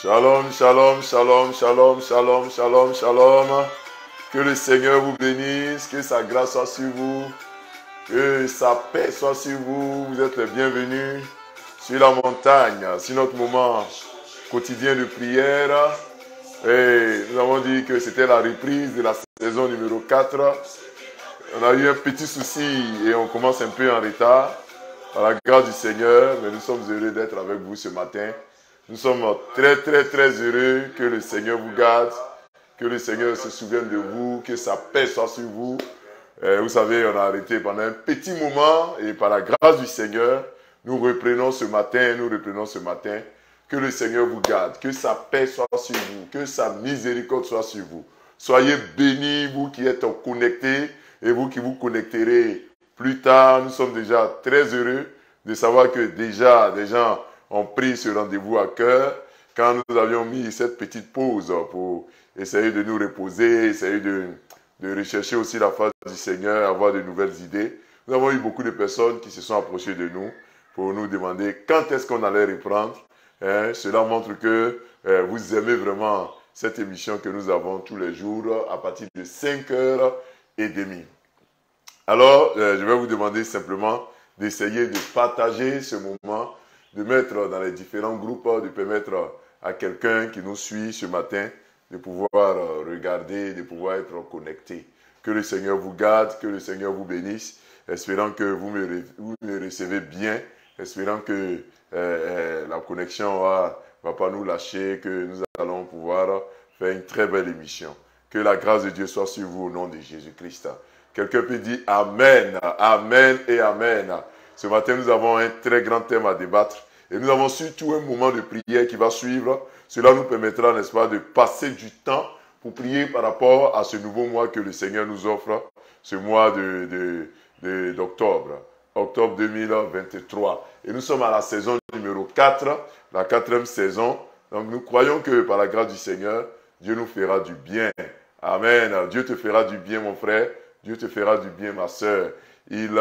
Shalom, shalom, shalom, shalom, shalom, shalom, shalom. Que le Seigneur vous bénisse, que sa grâce soit sur vous, que sa paix soit sur vous. Vous êtes les bienvenus sur la montagne, sur notre moment quotidien de prière. Et nous avons dit que c'était la reprise de la saison numéro 4. On a eu un petit souci et on commence un peu en retard. Par la grâce du Seigneur, mais nous sommes heureux d'être avec vous ce matin. Nous sommes très, très, très heureux que le Seigneur vous garde, que le Seigneur se souvienne de vous, que sa paix soit sur vous. Vous savez, on a arrêté pendant un petit moment et par la grâce du Seigneur, nous reprenons ce matin. Que le Seigneur vous garde, que sa paix soit sur vous, que sa miséricorde soit sur vous. Soyez bénis, vous qui êtes connectés et vous qui vous connecterez plus tard. Nous sommes déjà très heureux de savoir que déjà des gens ont pris ce rendez-vous à cœur quand nous avions mis cette petite pause pour essayer de nous reposer, essayer de rechercher aussi la face du Seigneur, avoir de nouvelles idées. Nous avons eu beaucoup de personnes qui se sont approchées de nous pour nous demander quand est-ce qu'on allait reprendre. Cela montre que vous aimez vraiment cette émission que nous avons tous les jours à partir de 5h30. Alors, je vais vous demander simplement d'essayer de partager ce moment, de mettre dans les différents groupes, de permettre à quelqu'un qui nous suit ce matin de pouvoir regarder, de pouvoir être connecté. Que le Seigneur vous garde, que le Seigneur vous bénisse, espérant que vous me recevez bien, espérant que la connexion va pas nous lâcher, que nous allons pouvoir faire une très belle émission. Que la grâce de Dieu soit sur vous au nom de Jésus-Christ. Quelqu'un peut dire Amen, Amen et Amen. Ce matin, nous avons un très grand thème à débattre et nous avons surtout un moment de prière qui va suivre. Cela nous permettra, n'est-ce pas, de passer du temps pour prier par rapport à ce nouveau mois que le Seigneur nous offre, ce mois d'octobre, octobre 2023. Et nous sommes à la saison numéro 4, la 4e saison. Donc nous croyons que par la grâce du Seigneur, Dieu nous fera du bien. Amen. Dieu te fera du bien, mon frère. Dieu te fera du bien, ma sœur. Il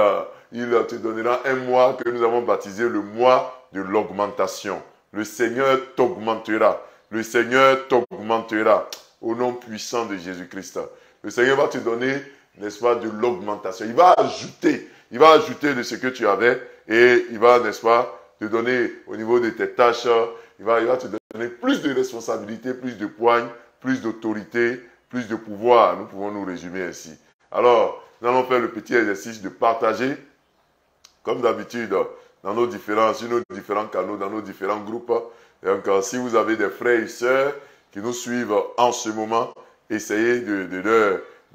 te donnera un mois que nous avons baptisé le mois de l'augmentation. Le Seigneur t'augmentera. Le Seigneur t'augmentera au nom puissant de Jésus-Christ. Le Seigneur va te donner, n'est-ce pas, de l'augmentation. Il va ajouter de ce que tu avais et il va, n'est-ce pas, te donner au niveau de tes tâches, il va te donner plus de responsabilités, plus de poigne, plus d'autorité, plus de pouvoir. Nous pouvons nous résumer ainsi. Alors, nous allons faire le petit exercice de partager, comme d'habitude, sur nos différents canaux, dans nos différents groupes. Donc, si vous avez des frères et sœurs qui nous suivent en ce moment, essayez de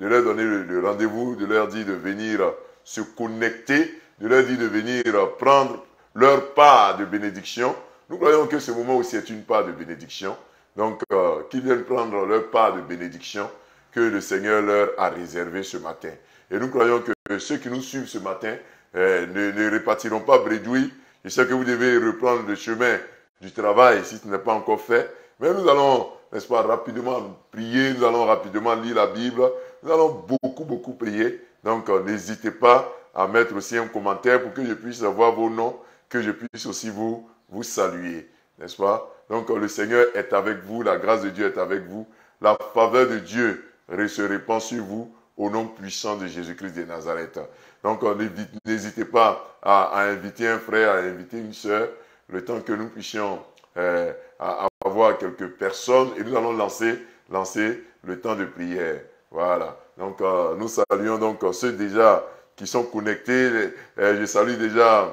leur donner le rendez-vous, de leur dire de venir se connecter, de leur dire de venir prendre leur part de bénédiction. Nous croyons que ce moment aussi est une part de bénédiction. Donc, qu'ils viennent prendre leur part de bénédiction que le Seigneur leur a réservé ce matin. Et nous croyons que ceux qui nous suivent ce matin ne repartiront pas bredouilles. Je sais que vous devez reprendre le chemin du travail si ce n'est pas encore fait. Mais nous allons, n'est-ce pas, rapidement prier, nous allons rapidement lire la Bible, nous allons beaucoup prier. Donc, n'hésitez pas à mettre aussi un commentaire pour que je puisse avoir vos noms, que je puisse aussi vous saluer, n'est-ce pas? Donc, le Seigneur est avec vous, la grâce de Dieu est avec vous, la faveur de Dieu se répand sur vous au nom puissant de Jésus-Christ de Nazareth. Donc, n'hésitez pas à inviter un frère, à inviter une sœur, le temps que nous puissions avoir quelques personnes et nous allons lancer le temps de prière. Voilà. Donc, nous saluons donc ceux déjà qui sont connectés. Je salue déjà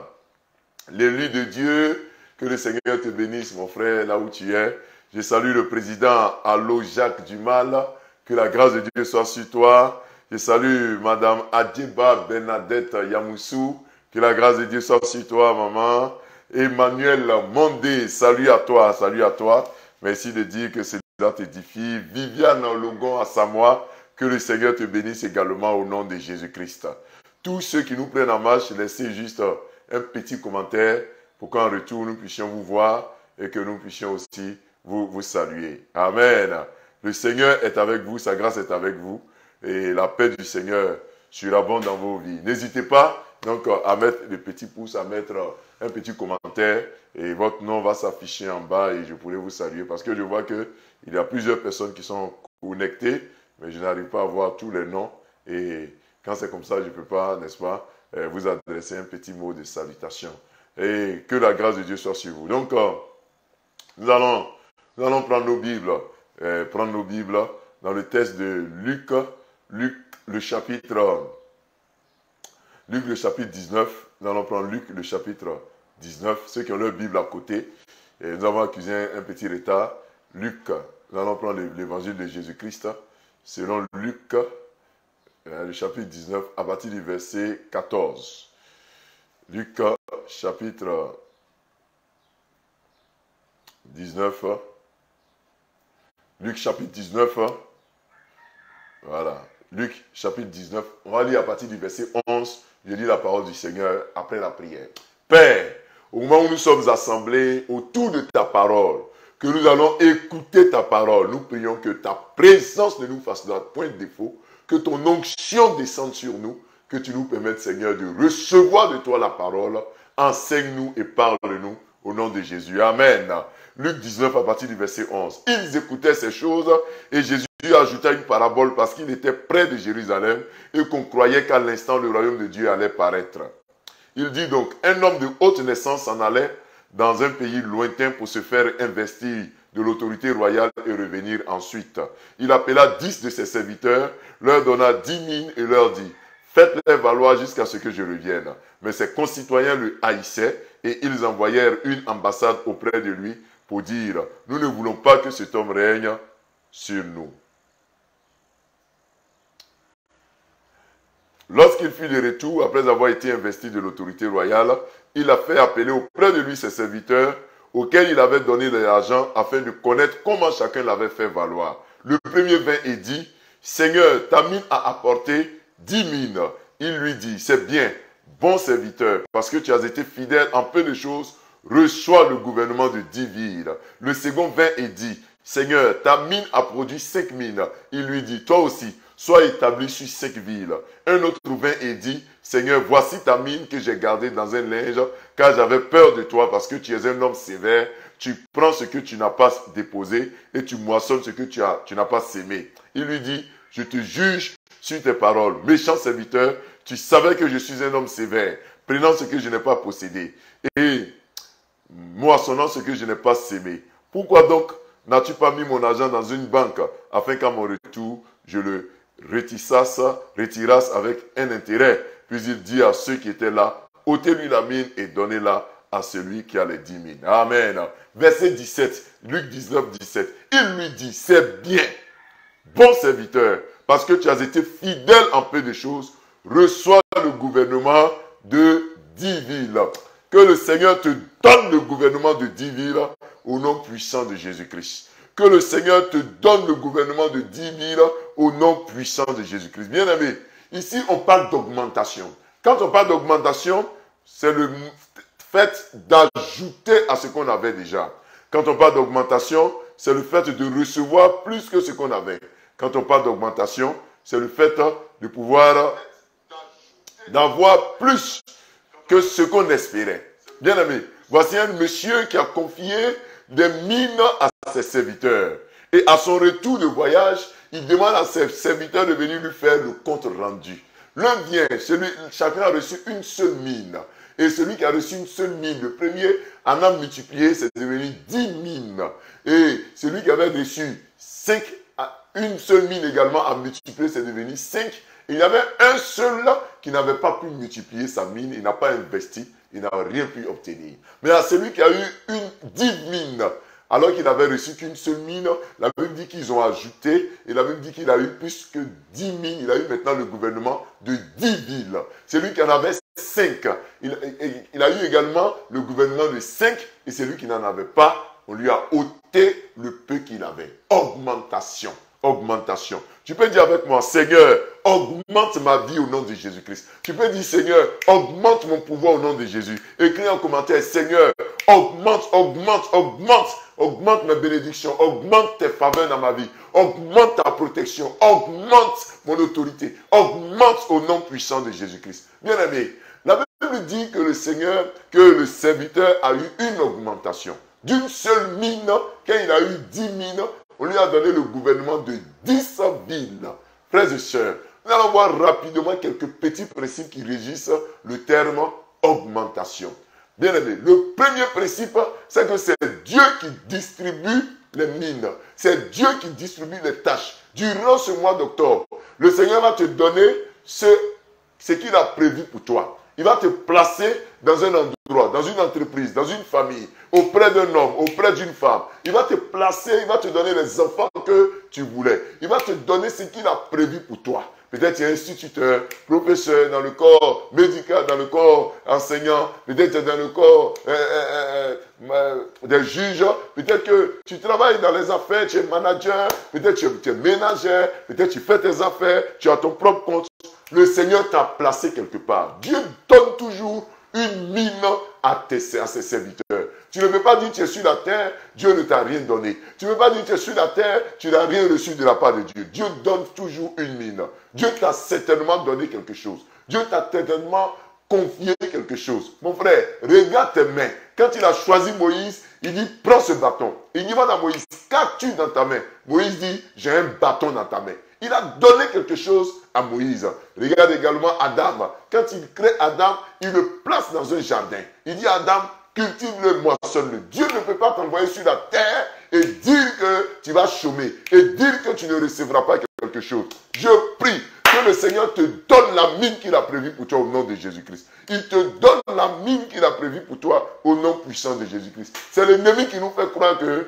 l'élu de Dieu. Que le Seigneur te bénisse, mon frère, là où tu es. Je salue le président Allo Jacques Dumal. Que la grâce de Dieu soit sur toi. Je salue Madame Adjeba Bernadette Yamoussou. Que la grâce de Dieu soit sur toi, maman. Emmanuel Mondé, salut à toi, salut à toi. Merci de dire que cela t'édifie. Viviane Logon à Samoa, que le Seigneur te bénisse également au nom de Jésus-Christ. Tous ceux qui nous prennent en marche, laissez juste un petit commentaire pour qu'en retour nous puissions vous voir et que nous puissions aussi vous saluer. Amen. Le Seigneur est avec vous, sa grâce est avec vous et la paix du Seigneur surabonde dans vos vies. N'hésitez pas Donc, à mettre les petits pouces, à mettre un petit commentaire et votre nom va s'afficher en bas et je pourrai vous saluer parce que je vois qu'il y a plusieurs personnes qui sont connectées, mais je n'arrive pas à voir tous les noms et quand c'est comme ça, je ne peux pas, n'est-ce pas, vous adresser un petit mot de salutation. Et que la grâce de Dieu soit sur vous. Donc, nous allons prendre nos Bibles, dans le texte de Luc le chapitre 19. Nous allons prendre Luc le chapitre 19. Ceux qui ont leur Bible à côté, et nous avons accusé un petit retard. Luc, nous allons prendre l'évangile de Jésus-Christ selon Luc, le chapitre 19, à partir du verset 14. Luc, chapitre 19. Luc, chapitre 19. Voilà. Luc, chapitre 19. On va lire à partir du verset 11. Je lis la parole du Seigneur après la prière. Père, au moment où nous sommes assemblés autour de ta parole, que nous allons écouter ta parole, nous prions que ta présence ne nous fasse point de défaut, que ton onction descende sur nous, que tu nous permettes, Seigneur, de recevoir de toi la parole. Enseigne-nous et parle-nous au nom de Jésus. Amen. Luc 19 à partir du verset 11. Ils écoutaient ces choses et Jésus ajouta une parabole parce qu'il était près de Jérusalem et qu'on croyait qu'à l'instant le royaume de Dieu allait paraître. Il dit donc, un homme de haute naissance s'en allait dans un pays lointain pour se faire investir de l'autorité royale et revenir ensuite. Il appela 10 de ses serviteurs, leur donna 10 000 et leur dit, faites-les valoir jusqu'à ce que je revienne. Mais ses concitoyens le haïssaient et ils envoyèrent une ambassade auprès de lui pour dire, nous ne voulons pas que cet homme règne sur nous. Lorsqu'il fut de retour, après avoir été investi de l'autorité royale, il a fait appeler auprès de lui ses serviteurs, auxquels il avait donné de l'argent afin de connaître comment chacun l'avait fait valoir. Le premier vint et dit, Seigneur, ta mine a apporté 10 000. Il lui dit, c'est bien, bon serviteur, parce que tu as été fidèle en peu de choses, reçois le gouvernement de 10 villes. Le second vint et dit, Seigneur, ta mine a produit 5 000. Il lui dit, toi aussi, sois établi sur 5 villes. Un autre vint et dit, Seigneur, voici ta mine que j'ai gardée dans un linge, car j'avais peur de toi, parce que tu es un homme sévère. Tu prends ce que tu n'as pas déposé et tu moissonnes ce que tu n'as pas sémé. Il lui dit, je te juge sur tes paroles. Méchant serviteur, tu savais que je suis un homme sévère, prenant ce que je n'ai pas possédé et moissonnant ce que je n'ai pas sémé. Pourquoi donc n'as-tu pas mis mon argent dans une banque afin qu'à mon retour, je le retirasse avec un intérêt? Puis il dit à ceux qui étaient là, ôtez-lui la mine et donnez-la à celui qui a les 10 000. Amen. Verset 17, Luc 19, 17. Il lui dit, c'est bien, bon serviteur, parce que tu as été fidèle en peu de choses, reçois le gouvernement de 10 villes. Que le Seigneur te donne le gouvernement de 10 villes au nom puissant de Jésus-Christ. Que le Seigneur te donne le gouvernement de 10 villes au nom puissant de Jésus-Christ. Bien aimé, ici on parle d'augmentation. Quand on parle d'augmentation, c'est le fait d'ajouter à ce qu'on avait déjà. Quand on parle d'augmentation, c'est le fait de recevoir plus que ce qu'on avait. Quand on parle d'augmentation, c'est le fait de pouvoir d'avoir plus que ce qu'on espérait. Bien aimé, voici un monsieur qui a confié des mines à ses serviteurs. Et à son retour de voyage, il demande à ses serviteurs de venir lui faire le compte rendu. L'un vient, chacun a reçu une seule mine. Et celui qui a reçu une seule mine, le premier en a multiplié, c'est devenu 10 mines. Et celui qui avait reçu une seule mine également a multiplié, c'est devenu 5. Il y avait un seul qui n'avait pas pu multiplier sa mine, il n'a pas investi, il n'a rien pu obtenir. Mais à celui qui a eu 10 mines, alors qu'il n'avait reçu qu'une seule mine, la Bible dit qu'ils ont ajouté, et la Bible dit qu'il a eu plus que 10 mines, il a eu maintenant le gouvernement de 10 villes. Celui qui en avait 5, il a eu également le gouvernement de 5, et celui qui n'en avait pas, on lui a ôté le peu qu'il avait. Augmentation. Augmentation. Tu peux dire avec moi, Seigneur, augmente ma vie au nom de Jésus-Christ. Tu peux dire, Seigneur, augmente mon pouvoir au nom de Jésus. Écris en commentaire, Seigneur, augmente, augmente, augmente, augmente mes bénédictions, augmente tes faveurs dans ma vie, augmente ta protection, augmente mon autorité, augmente au nom puissant de Jésus-Christ. Bien aimé, la Bible dit que le Seigneur, que le serviteur a eu une augmentation. D'une seule mine, quand il a eu 10 mines, on lui a donné le gouvernement de 10 villes. Frères et sœurs, nous allons voir rapidement quelques petits principes qui régissent le terme augmentation. Bien aimé, le premier principe, c'est que c'est Dieu qui distribue les mines. C'est Dieu qui distribue les tâches. Durant ce mois d'octobre, le Seigneur va te donner ce qu'il a prévu pour toi. Il va te placer dans un endroit, dans une entreprise, dans une famille, auprès d'un homme, auprès d'une femme. Il va te placer, il va te donner les enfants que tu voulais. Il va te donner ce qu'il a prévu pour toi. Peut-être tu es instituteur, professeur dans le corps médical, dans le corps enseignant, peut-être dans le corps des juges, peut-être que tu travailles dans les affaires, tu es manager, peut-être tu es ménagère, peut-être tu fais tes affaires, tu as ton propre compte. Le Seigneur t'a placé quelque part. Dieu donne toujours une mine à ses serviteurs. Tu ne peux pas dire que tu es sur la terre, Dieu ne t'a rien donné. Tu ne peux pas dire que tu es sur la terre, tu n'as rien reçu de la part de Dieu. Dieu donne toujours une mine. Dieu t'a certainement donné quelque chose. Dieu t'a certainement confié quelque chose. Mon frère, regarde tes mains. Quand il a choisi Moïse, il dit, prends ce bâton. Il dit à Moïse, qu'as-tu dans ta main? Moïse dit, j'ai un bâton dans ta main. Il a donné quelque chose à Moïse. Regarde également Adam. Quand il crée Adam, il le place dans un jardin. Il dit à Adam, cultive-le, moissonne-le. Dieu ne peut pas t'envoyer sur la terre et dire que tu vas chômer et dire que tu ne recevras pas quelque chose. Je prie que le Seigneur te donne la mine qu'il a prévue pour toi au nom de Jésus-Christ. Il te donne la mine qu'il a prévue pour toi au nom puissant de Jésus-Christ. C'est l'ennemi qui nous fait croire que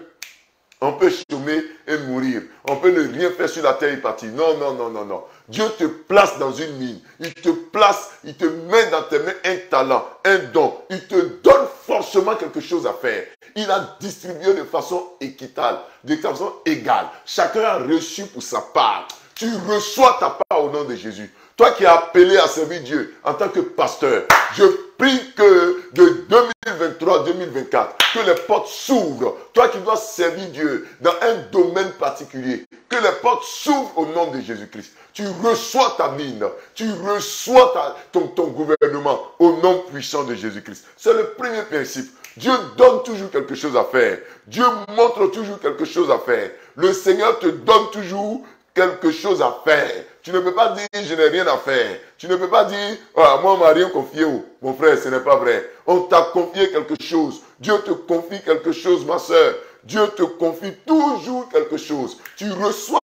on peut chômer et mourir. On peut ne rien faire sur la terre et partir. Non, non, non, non, non. Dieu te place dans une mine. Il te place, il te met dans tes mains un talent, un don. Il te donne forcément quelque chose à faire. Il a distribué de façon équitable, de façon égale. Chacun a reçu pour sa part. Tu reçois ta part au nom de Jésus. Toi qui es appelé à servir Dieu en tant que pasteur, je prie que de 2023-2024, que les portes s'ouvrent. Toi qui dois servir Dieu dans un domaine particulier, que les portes s'ouvrent au nom de Jésus-Christ. Tu reçois ta mine, tu reçois ton gouvernement au nom puissant de Jésus-Christ. C'est le premier principe. Dieu donne toujours quelque chose à faire. Dieu montre toujours quelque chose à faire. Le Seigneur te donne toujours quelque chose à faire. Tu ne peux pas dire je n'ai rien à faire. Tu ne peux pas dire moi on m'a rien confié. Mon frère, ce n'est pas vrai. On t'a confié quelque chose. Dieu te confie quelque chose, ma soeur. Dieu te confie toujours quelque chose. Tu reçois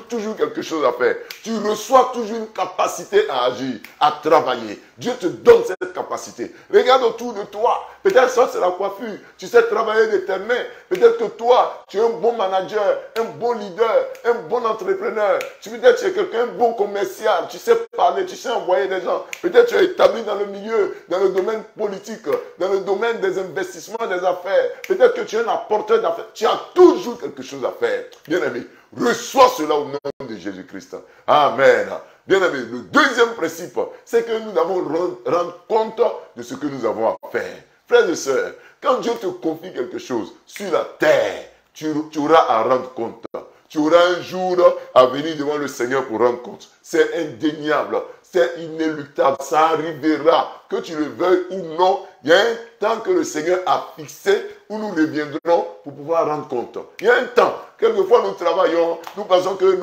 toujours quelque chose à faire. Tu reçois toujours une capacité à agir, à travailler. Dieu te donne cette capacité. Regarde autour de toi. Peut-être ça c'est la coiffure. Tu sais travailler de tes mains. Peut-être que toi, tu es un bon manager, un bon leader, un bon entrepreneur. Peut-être tu es quelqu'un, un bon commercial. Tu sais parler, tu sais envoyer des gens. Peut-être tu es établi dans le milieu, dans le domaine politique, dans le domaine des investissements, des affaires. Peut-être que tu es un apporteur d'affaires. Tu as toujours quelque chose à faire. Bien aimé, reçois cela au nom de Jésus-Christ. Amen. Bien aimé, le deuxième principe, c'est que nous devons rendre compte de ce que nous avons à faire. Frères et sœurs, quand Dieu te confie quelque chose sur la terre, tu auras à rendre compte. Tu auras un jour à venir devant le Seigneur pour rendre compte. C'est indéniable, c'est inéluctable, ça arrivera, que tu le veuilles ou non. Il y a un temps que le Seigneur a fixé où nous reviendrons pour pouvoir rendre compte. Il y a un temps. Quelquefois nous travaillons, nous pensons que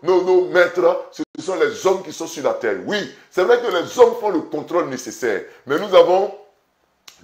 nos maîtres, ce sont les hommes qui sont sur la terre. Oui, c'est vrai que les hommes font le contrôle nécessaire, mais nous avons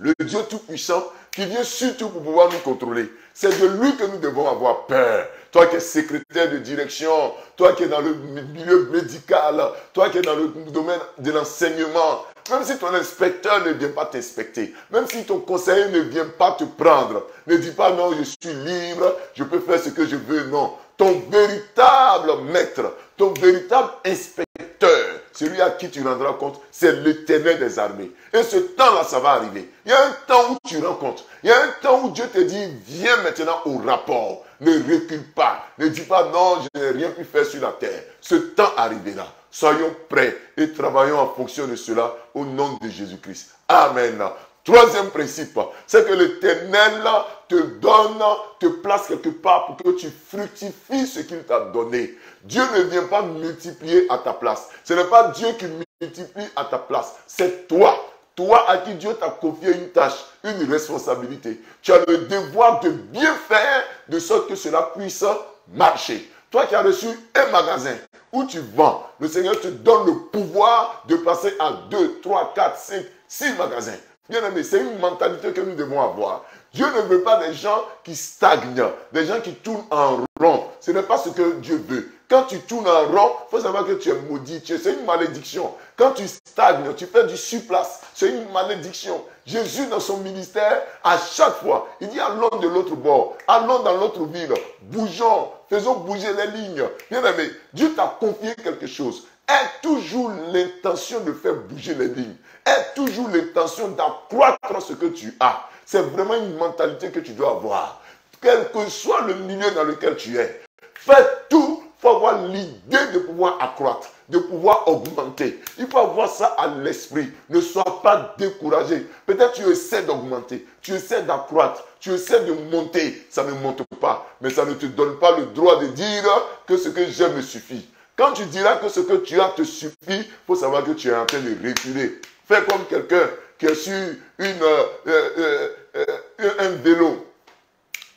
le Dieu Tout-Puissant qui vient surtout pour pouvoir nous contrôler. C'est de lui que nous devons avoir peur. Toi qui es secrétaire de direction, toi qui es dans le milieu médical, toi qui es dans le domaine de l'enseignement, même si ton inspecteur ne vient pas t'inspecter, même si ton conseiller ne vient pas te prendre, ne dis pas non, je suis libre, je peux faire ce que je veux, non. Ton véritable maître, ton véritable inspecteur, celui à qui tu rendras compte, c'est l'Éternel des armées. Et ce temps-là, ça va arriver. Il y a un temps où tu rends compte. Il y a un temps où Dieu te dit, viens maintenant au rapport. Ne recule pas. Ne dis pas, non, je n'ai rien pu faire sur la terre. Ce temps arrivera. Soyons prêts et travaillons en fonction de cela au nom de Jésus-Christ. Amen. Troisième principe, c'est que l'Éternel te donne, te place quelque part pour que tu fructifies ce qu'il t'a donné. Dieu ne vient pas multiplier à ta place. Ce n'est pas Dieu qui multiplie à ta place. C'est toi. toi à qui Dieu t'a confié une tâche, une responsabilité, tu as le devoir de bien faire de sorte que cela puisse marcher. Toi qui as reçu un magasin où tu vends, le Seigneur te donne le pouvoir de passer à 2, 3, 4, 5, 6 magasins. Bien aimé, c'est une mentalité que nous devons avoir. Dieu ne veut pas des gens qui stagnent, des gens qui tournent en rond. Ce n'est pas ce que Dieu veut. Quand tu tournes en rond, il faut savoir que tu es maudit. C'est une malédiction. Quand tu stagnes, tu fais du surplace. C'est une malédiction. Jésus, dans son ministère, à chaque fois, il dit allons de l'autre bord, allons dans l'autre ville, bougeons, faisons bouger les lignes. Bien aimé, Dieu t'a confié quelque chose. Aie toujours l'intention de faire bouger les lignes. Aie toujours l'intention d'accroître ce que tu as. C'est vraiment une mentalité que tu dois avoir. Quel que soit le milieu dans lequel tu es, fais tout. Il faut avoir l'idée de pouvoir accroître, de pouvoir augmenter. Il faut avoir ça à l'esprit. Ne sois pas découragé. Peut-être tu essaies d'augmenter, tu essaies d'accroître, tu essaies de monter. Ça ne monte pas, mais ça ne te donne pas le droit de dire que ce que j'ai me suffit. Quand tu diras que ce que tu as te suffit, il faut savoir que tu es en train de reculer. Fais comme quelqu'un qui a sur un vélo.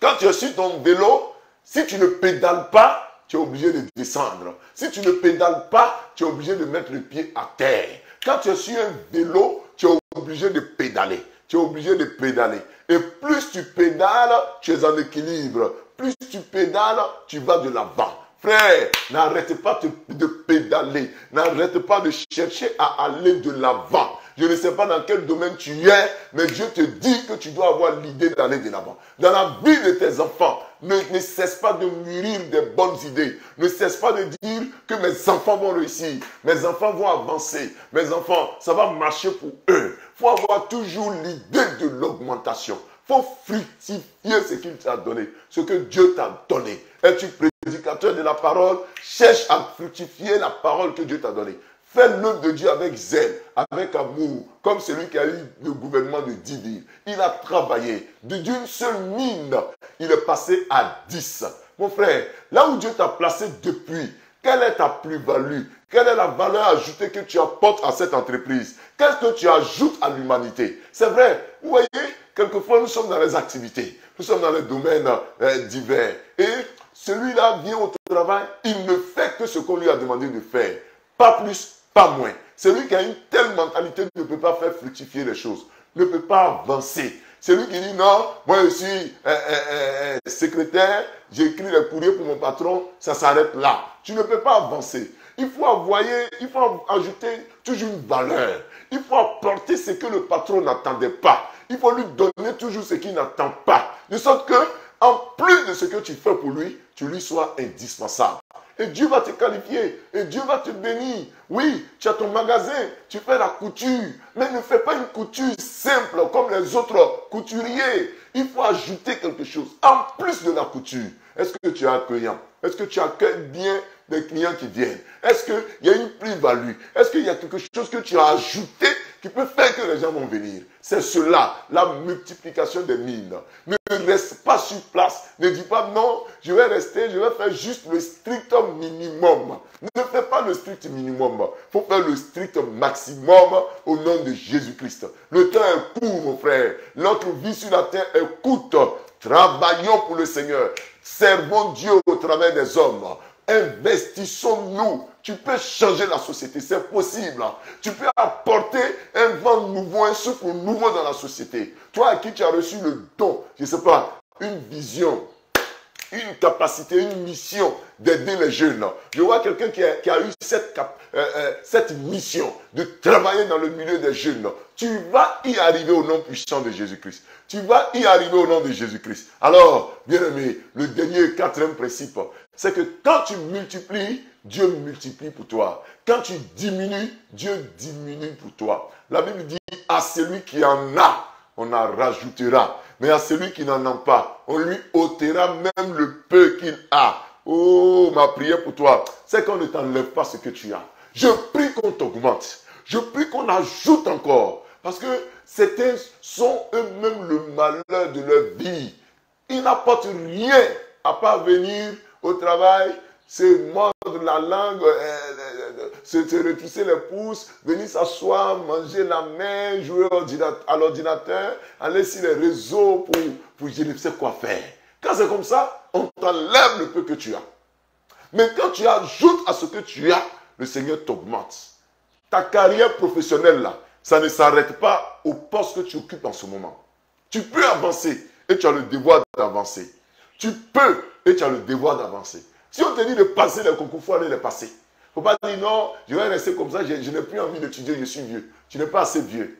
Quand tu es sur ton vélo, si tu ne pédales pas, tu es obligé de descendre. Si tu ne pédales pas, tu es obligé de mettre le pied à terre. Quand tu es sur un vélo, tu es obligé de pédaler. Tu es obligé de pédaler. Et plus tu pédales, tu es en équilibre. Plus tu pédales, tu vas de l'avant. Frère, n'arrête pas de pédaler. N'arrête pas de chercher à aller de l'avant. Je ne sais pas dans quel domaine tu es, mais Dieu te dit que tu dois avoir l'idée d'aller de l'avant. Dans la vie de tes enfants, ne cesse pas de mûrir des bonnes idées. Ne cesse pas de dire que mes enfants vont réussir. Mes enfants vont avancer. Mes enfants, ça va marcher pour eux. Il faut avoir toujours l'idée de l'augmentation. Il faut fructifier ce qu'il t'a donné, ce que Dieu t'a donné. Es-tu prédicateur de la parole? Cherche à fructifier la parole que Dieu t'a donnée. Fais l'œuvre de Dieu avec zèle, avec amour, comme celui qui a eu le gouvernement de 10 villes. Il a travaillé d'une seule mine. Il est passé à 10. Mon frère, là où Dieu t'a placé depuis, quelle est ta plus-value? Quelle est la valeur ajoutée que tu apportes à cette entreprise? Qu'est-ce que tu ajoutes à l'humanité? C'est vrai, vous voyez, quelquefois nous sommes dans les activités, nous sommes dans les domaines divers. Et celui-là vient au travail, il ne fait que ce qu'on lui a demandé de faire. Pas plus, pas moins. Celui qui a une telle mentalité ne peut pas faire fructifier les choses, ne peut pas avancer. Celui qui dit non, moi je suis secrétaire, j'écris les courriers pour mon patron, ça s'arrête là. Tu ne peux pas avancer. Il faut ajouter toujours une valeur. Il faut apporter ce que le patron n'attendait pas. Il faut lui donner toujours ce qu'il n'attend pas. De sorte que, en plus de ce que tu fais pour lui, tu lui sois indispensable. Et Dieu va te qualifier. Et Dieu va te bénir. Oui, tu as ton magasin, tu fais la couture. Mais ne fais pas une couture simple comme les autres couturiers. Il faut ajouter quelque chose. En plus de la couture, est-ce que tu es accueillant? Est-ce que tu accueilles bien les clients qui viennent? Est-ce qu'il y a une plus-value? Est-ce qu'il y a quelque chose que tu as ajouté qui peut faire que les gens vont venir? C'est cela, la multiplication des mines. Ne reste pas sur place. Ne dis pas non, je vais rester, je vais faire juste le strict minimum. Ne fais pas le strict minimum. Il faut faire le strict maximum au nom de Jésus-Christ. Le temps est court, mon frère. Notre vie sur la terre est courte. Travaillons pour le Seigneur. Servons Dieu au travers des hommes. Investissons-nous. Tu peux changer la société, c'est possible. Tu peux apporter un vent nouveau, un souffle nouveau dans la société. Toi à qui tu as reçu le don, je ne sais pas, une vision, une capacité, une mission d'aider les jeunes. Je vois quelqu'un qui a eu cette mission de travailler dans le milieu des jeunes. Tu vas y arriver au nom puissant de Jésus-Christ. Tu vas y arriver au nom de Jésus-Christ. Alors, bien aimé, le dernier, quatrième principe, c'est que quand tu multiplies, Dieu multiplie pour toi. Quand tu diminues, Dieu diminue pour toi. La Bible dit, à celui qui en a, on en rajoutera. Mais à celui qui n'en a pas, on lui ôtera même le peu qu'il a. Oh, ma prière pour toi, c'est qu'on ne t'enlève pas ce que tu as. Je prie qu'on t'augmente. Je prie qu'on ajoute encore. Parce que certains sont eux-mêmes le malheur de leur vie. Ils n'apportent rien à part venir au travail, se mordre la langue, se retrousser les pouces, venir s'asseoir, manger la main, jouer à l'ordinateur, aller sur les réseaux pour je ne sais quoi faire. Quand c'est comme ça, on t'enlève le peu que tu as. Mais quand tu ajoutes à ce que tu as, le Seigneur t'augmente. Ta carrière professionnelle là, ça ne s'arrête pas au poste que tu occupes en ce moment. Tu peux avancer et tu as le devoir d'avancer. Tu peux et tu as le devoir d'avancer. Si on te dit de passer les concours, il faut aller les passer. Il ne faut pas dire non, je vais rester comme ça, je n'ai plus envie d'étudier, je suis vieux. Tu n'es pas assez vieux.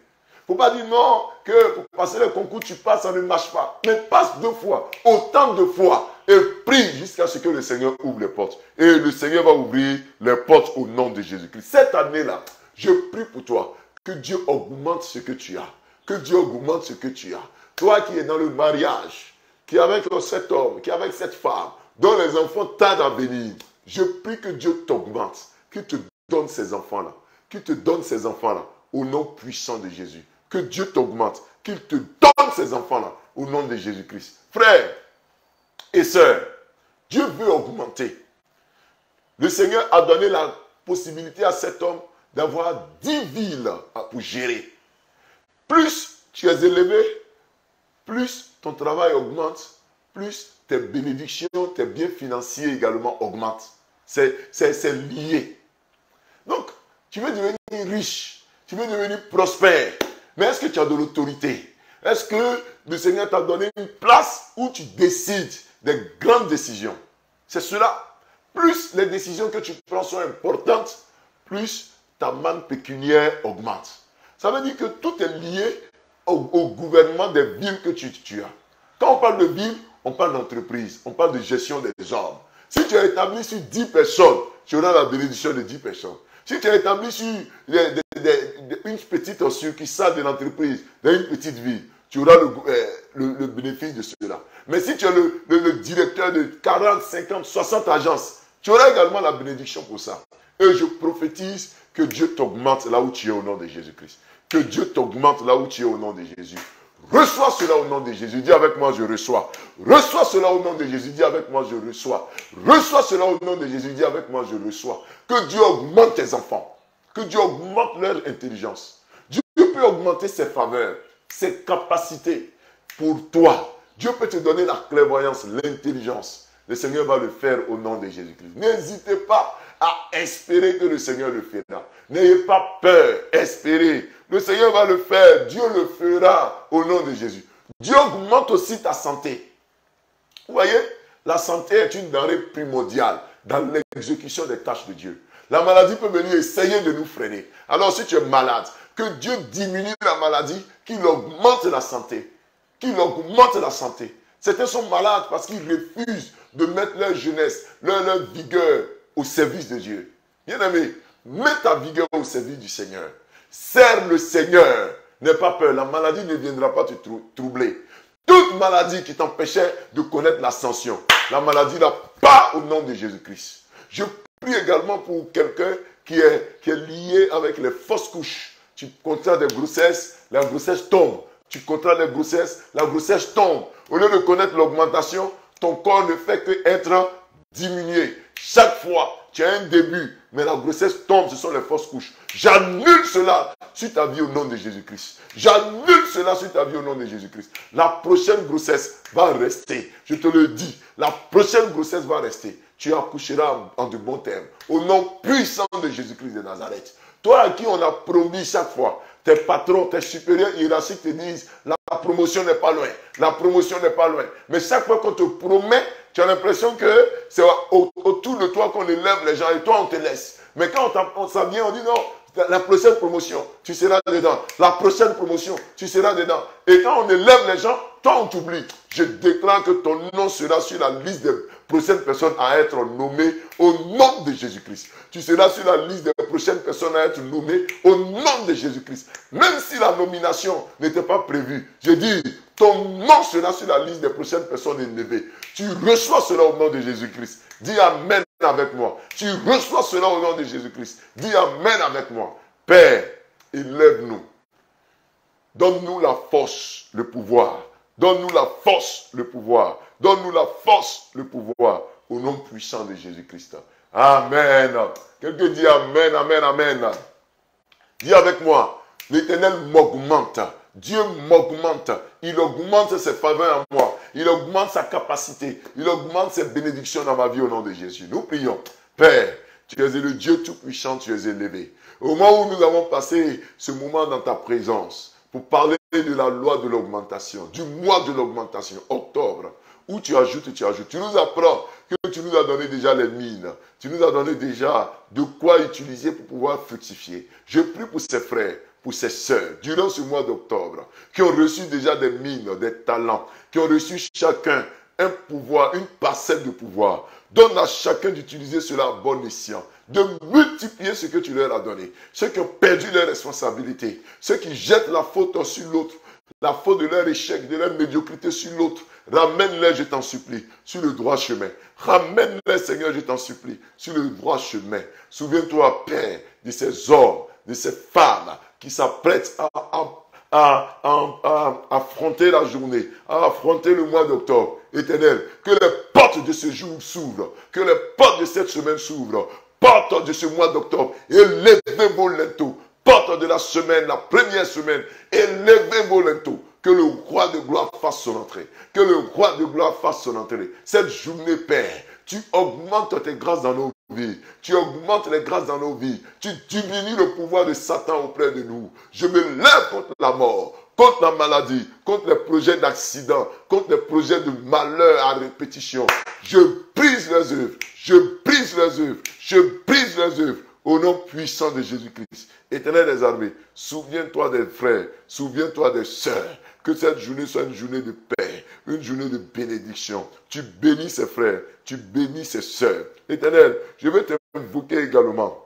Il ne faut pas dire non, que pour passer les concours, tu passes, ça ne marche pas. Mais passe 2 fois, autant de fois, et prie jusqu'à ce que le Seigneur ouvre les portes. Et le Seigneur va ouvrir les portes au nom de Jésus-Christ. Cette année-là, je prie pour toi, que Dieu augmente ce que tu as. Que Dieu augmente ce que tu as. Toi qui es dans le mariage, qui est avec cet homme, qui est avec cette femme, dont les enfants tardent à venir, je prie que Dieu t'augmente, qu'il te donne ces enfants-là, qu'il te donne ces enfants-là, au nom puissant de Jésus. Que Dieu t'augmente, qu'il te donne ces enfants-là, au nom de Jésus-Christ. Frères et sœurs, Dieu veut augmenter. Le Seigneur a donné la possibilité à cet homme d'avoir 10 villes pour gérer. Plus tu es élevé, plus ton travail augmente, plus tes bénédictions, tes biens financiers également augmentent. C'est lié. Donc, tu veux devenir riche, tu veux devenir prospère, mais est-ce que tu as de l'autorité? Est-ce que le Seigneur t'a donné une place où tu décides des grandes décisions? C'est cela. Plus les décisions que tu prends sont importantes, plus ta manne pécuniaire augmente. Ça veut dire que tout est lié au gouvernement des villes que tu as. Quand on parle de ville, on parle d'entreprise, on parle de gestion des hommes. Si tu es établi sur 10 personnes, tu auras la bénédiction de 10 personnes. Si tu es établi sur une petite succursale de l'entreprise, dans une petite ville, tu auras le bénéfice de cela. Mais si tu es le directeur de 40, 50, 60 agences, tu auras également la bénédiction pour ça. Et je prophétise que Dieu t'augmente là où tu es au nom de Jésus-Christ. Que Dieu t'augmente là où tu es au nom de Jésus. Reçois cela au nom de Jésus. Dis avec moi, je reçois. Reçois cela au nom de Jésus. Dis avec moi, je reçois. Reçois cela au nom de Jésus. Dis avec moi, je reçois. Que Dieu augmente tes enfants. Que Dieu augmente leur intelligence. Dieu peut augmenter ses faveurs, ses capacités pour toi. Dieu peut te donner la clairvoyance, l'intelligence. Le Seigneur va le faire au nom de Jésus-Christ. N'hésitez pas à espérer que le Seigneur le fera. N'ayez pas peur, espérez. Le Seigneur va le faire, Dieu le fera au nom de Jésus. Dieu augmente aussi ta santé. Vous voyez, la santé est une denrée primordiale dans l'exécution des tâches de Dieu. La maladie peut venir essayer de nous freiner. Alors si tu es malade, que Dieu diminue la maladie, qu'il augmente la santé. Qu'il augmente la santé. Certains sont malades parce qu'ils refusent de mettre leur jeunesse, leur vigueur au service de Dieu. Bien-aimé, mets ta vigueur au service du Seigneur. Sers le Seigneur. N'aie pas peur, la maladie ne viendra pas te troubler. Toute maladie qui t'empêchait de connaître l'ascension, la maladie n'a pas au nom de Jésus-Christ. Je prie également pour quelqu'un qui est lié avec les fausses couches. Tu contrats des grossesses, la grossesse tombe. Tu contrats les grossesses, la grossesse tombe. Au lieu de connaître l'augmentation, ton corps ne fait que être diminué. Chaque fois, tu as un début, mais la grossesse tombe, ce sont les fausses couches. J'annule cela sur ta vie au nom de Jésus-Christ. J'annule cela sur ta vie au nom de Jésus-Christ. La prochaine grossesse va rester. Je te le dis, la prochaine grossesse va rester. Tu accoucheras en de bons termes. Au nom puissant de Jésus-Christ de Nazareth. Toi à qui on a promis chaque fois, tes patrons, tes supérieurs hiérarchiques te disent, la promotion n'est pas loin. La promotion n'est pas loin. Mais chaque fois qu'on te promet, tu as l'impression que c'est autour de toi qu'on élève les gens et toi on te laisse. Mais quand on s'en vient, on dit non, la prochaine promotion, tu seras dedans. La prochaine promotion, tu seras dedans. Et quand on élève les gens, toi on t'oublie. Je déclare que ton nom sera sur la liste des prochaines personnes à être nommées au nom de Jésus-Christ. Tu seras sur la liste des prochaines personnes à être nommées au nom de Jésus-Christ. Même si la nomination n'était pas prévue, je dis, ton nom sera sur la liste des prochaines personnes élevées. Tu reçois cela au nom de Jésus-Christ. Dis Amen avec moi. Tu reçois cela au nom de Jésus-Christ. Dis Amen avec moi. Père, élève-nous. Donne-nous la force, le pouvoir. Donne-nous la force, le pouvoir. Donne-nous la force, le pouvoir. Au nom puissant de Jésus-Christ. Amen. Quelqu'un dit Amen, Amen, Amen. Dis avec moi, l'Éternel m'augmente. Dieu m'augmente. Il augmente ses faveurs en moi. Il augmente sa capacité. Il augmente ses bénédictions dans ma vie au nom de Jésus. Nous prions. Père, tu es le Dieu tout-puissant, tu es élevé. Au moment où nous avons passé ce moment dans ta présence, pour parler de la loi de l'augmentation, du mois de l'augmentation, octobre, où tu ajoutes, tu ajoutes. Tu nous apprends que tu nous as donné déjà les mines. Tu nous as donné déjà de quoi utiliser pour pouvoir fructifier. Je prie pour ces frères, pour ces sœurs, durant ce mois d'octobre, qui ont reçu déjà des mines, des talents, qui ont reçu chacun un pouvoir, une parcelle de pouvoir. Donne à chacun d'utiliser cela à bon escient, de multiplier ce que tu leur as donné. Ceux qui ont perdu leurs responsabilités, ceux qui jettent la faute sur l'autre, la faute de leur échec, de leur médiocrité sur l'autre, ramène-les, je t'en supplie, sur le droit chemin. Ramène-les, Seigneur, je t'en supplie, sur le droit chemin. Souviens-toi, Père, de ces hommes, de ces femmes qui s'apprêtent à affronter la journée, à affronter le mois d'octobre. Éternel, que les portes de ce jour s'ouvrent, que les portes de cette semaine s'ouvrent, portes de ce mois d'octobre, élevez vos linteaux, portes de la semaine, la première semaine, élevez vos linteaux, que le roi de gloire fasse son entrée, que le roi de gloire fasse son entrée. Cette journée, Père, tu augmentes tes grâces dans nos vies, tu augmentes les grâces dans nos vies, tu diminues le pouvoir de Satan auprès de nous. Je me lève contre la mort, contre la maladie, contre les projets d'accident, contre les projets de malheur à répétition. Je brise les œuvres, je brise les œuvres, je brise les œuvres au nom puissant de Jésus-Christ. Éternel des armées, souviens-toi des frères, souviens-toi des sœurs, que cette journée soit une journée de paix, une journée de bénédiction. Tu bénis ces frères, tu bénis ces sœurs. Éternel, je vais t'invoquer également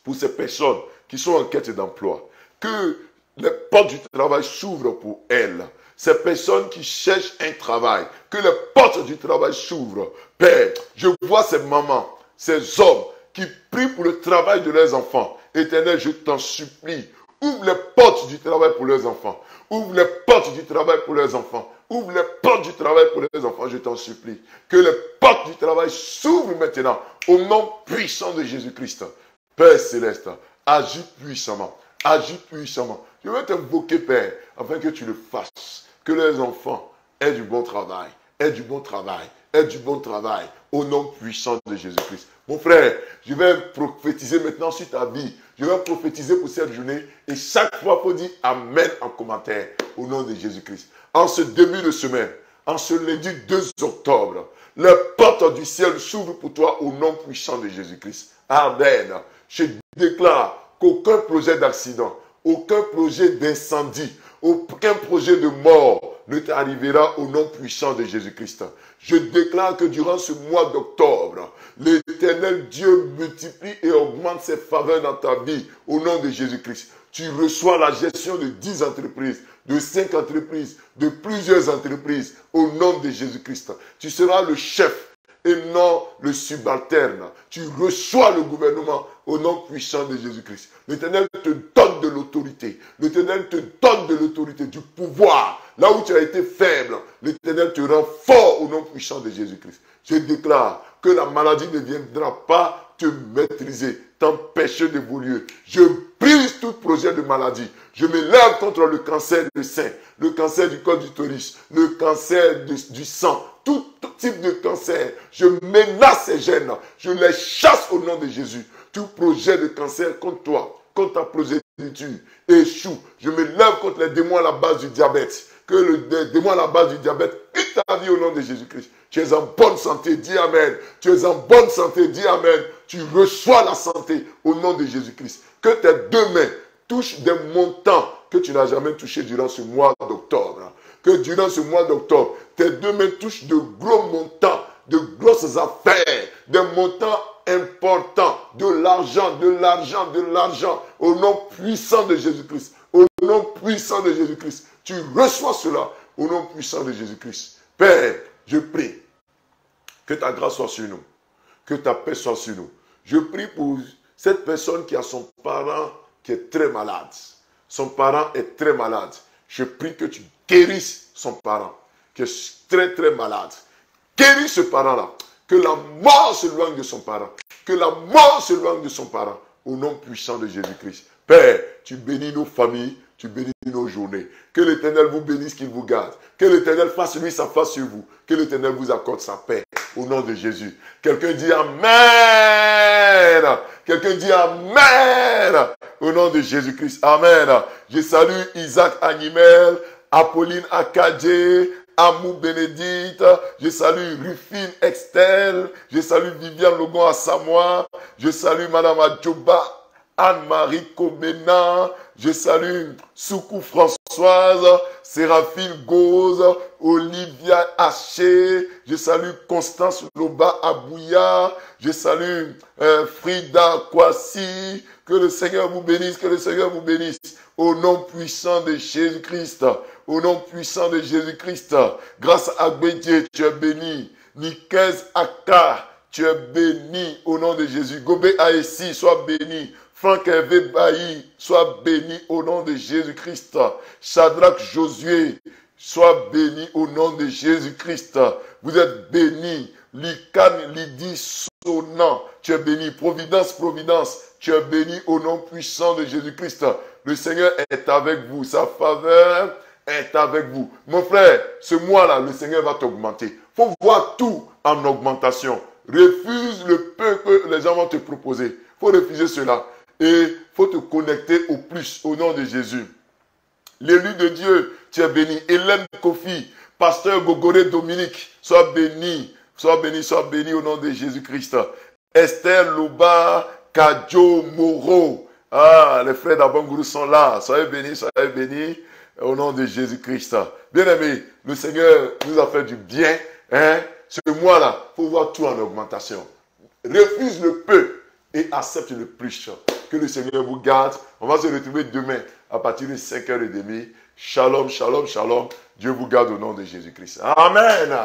pour ces personnes qui sont en quête d'emploi. Que les portes du travail s'ouvrent pour elles. Ces personnes qui cherchent un travail, que les portes du travail s'ouvrent. Père, je vois ces mamans, ces hommes qui prient pour le travail de leurs enfants. Éternel, je t'en supplie, ouvre les portes du travail pour leurs enfants. Ouvre les portes du travail pour leurs enfants. Ouvre les portes du travail pour leurs enfants, je t'en supplie. Que les portes du travail s'ouvrent maintenant au nom puissant de Jésus-Christ. Père céleste, agis puissamment. Agis puissamment. Je vais t'invoquer, Père, afin que tu le fasses. Que les enfants aient du bon travail. Aient du bon travail. Aient du bon travail. Au nom puissant de Jésus-Christ. Mon frère, je vais prophétiser maintenant sur ta vie. Je vais prophétiser pour cette journée. Et chaque fois, il faut dire Amen en commentaire. Au nom de Jésus-Christ. En ce début de semaine, en ce lundi 2 octobre, les portes du ciel s'ouvrent pour toi au nom puissant de Jésus-Christ. Amen. Je déclare qu'aucun projet d'accident, aucun projet d'incendie, aucun projet de mort ne t'arrivera au nom puissant de Jésus-Christ. Je déclare que durant ce mois d'octobre, l'Éternel Dieu multiplie et augmente ses faveurs dans ta vie au nom de Jésus-Christ. Tu reçois la gestion de 10 entreprises, de 5 entreprises, de plusieurs entreprises au nom de Jésus-Christ. Tu seras le chef et non le subalterne. Tu reçois le gouvernement au nom puissant de Jésus-Christ. L'Éternel te donne de l'autorité. L'Éternel te donne de l'autorité, du pouvoir. Là où tu as été faible, l'Éternel te rend fort au nom puissant de Jésus-Christ. Je déclare que la maladie ne viendra pas te maîtriser, t'empêcher d'évoluer. Je brise tout projet de maladie. Je me lève contre le cancer du sein, le cancer du col d'utérus, le cancer du sang, tout type de cancer. Je menace ces gènes. Je les chasse au nom de Jésus. Tout projet de cancer contre toi, contre ta progéniture, échoue. Je me lève contre les démons à la base du diabète. Que le démon à la base du diabète quitte ta vie au nom de Jésus-Christ. Tu es en bonne santé, dis Amen. Tu es en bonne santé, dis Amen. Tu reçois la santé au nom de Jésus-Christ. Que tes deux mains touchent des montants que tu n'as jamais touchés durant ce mois d'octobre. Que durant ce mois d'octobre, tes deux mains touchent de gros montants, de grosses affaires, des montants importants, de l'argent, de l'argent, de l'argent, au nom puissant de Jésus-Christ. Au nom puissant de Jésus-Christ. Tu reçois cela au nom puissant de Jésus-Christ. Père, je prie que ta grâce soit sur nous, que ta paix soit sur nous. Je prie pour cette personne qui a son parent qui est très malade. Son parent est très malade. Je prie que tu guérisses son parent qui est très très malade. Guéris ce parent-là. Que la mort s'éloigne de son parent. Que la mort s'éloigne de son parent. Au nom puissant de Jésus-Christ. Père, tu bénis nos familles, tu bénis nos journées. Que l'Éternel vous bénisse, qu'il vous garde. Que l'Éternel fasse lui sa face sur vous. Que l'Éternel vous accorde sa paix. Au nom de Jésus. Quelqu'un dit Amen. Quelqu'un dit Amen. Au nom de Jésus-Christ. Amen. Je salue Isaac Animel, Apolline Akadje, Amou Bénédicte, je salue Rufine Extel, je salue Viviane Logon à Samoa, je salue Madame Adjoba, Anne-Marie Komena, je salue Soukou Françoise, Séraphine Gauze, Olivia Haché, je salue Constance Loba Abouya, je salue Frida Kwasi, que le Seigneur vous bénisse, que le Seigneur vous bénisse, au nom puissant de Jésus-Christ. Au nom puissant de Jésus-Christ, grâce à Bédié, tu es béni. Nikez Aka, tu es béni au nom de Jésus. Gobé Aessi, sois béni. Franck Hervé Bailly, sois béni au nom de Jésus-Christ. Shadrach Josué, sois béni au nom de Jésus-Christ. Vous êtes bénis. Likan Lydie Sonan, tu es béni. Providence, Providence, tu es béni au nom puissant de Jésus-Christ. Le Seigneur est avec vous. Sa faveur est avec vous. Mon frère, ce mois-là, le Seigneur va t'augmenter. Il faut voir tout en augmentation. Refuse le peu que les gens vont te proposer. Il faut refuser cela. Et il faut te connecter au plus, au nom de Jésus. L'élu de Dieu, tu es béni. Hélène Kofi, pasteur Gogoré Dominique, sois béni. Sois béni au nom de Jésus-Christ. Esther Loba, Kadjo Moro. Ah, les frères d'Abangourou sont là. Soyez bénis. Au nom de Jésus-Christ. Bien-aimés, le Seigneur nous a fait du bien. Ce mois-là, il faut voir tout en augmentation. Refuse le peu et accepte le plus. Que le Seigneur vous garde. On va se retrouver demain à partir de 5h30. Shalom, shalom, shalom. Dieu vous garde au nom de Jésus-Christ. Amen.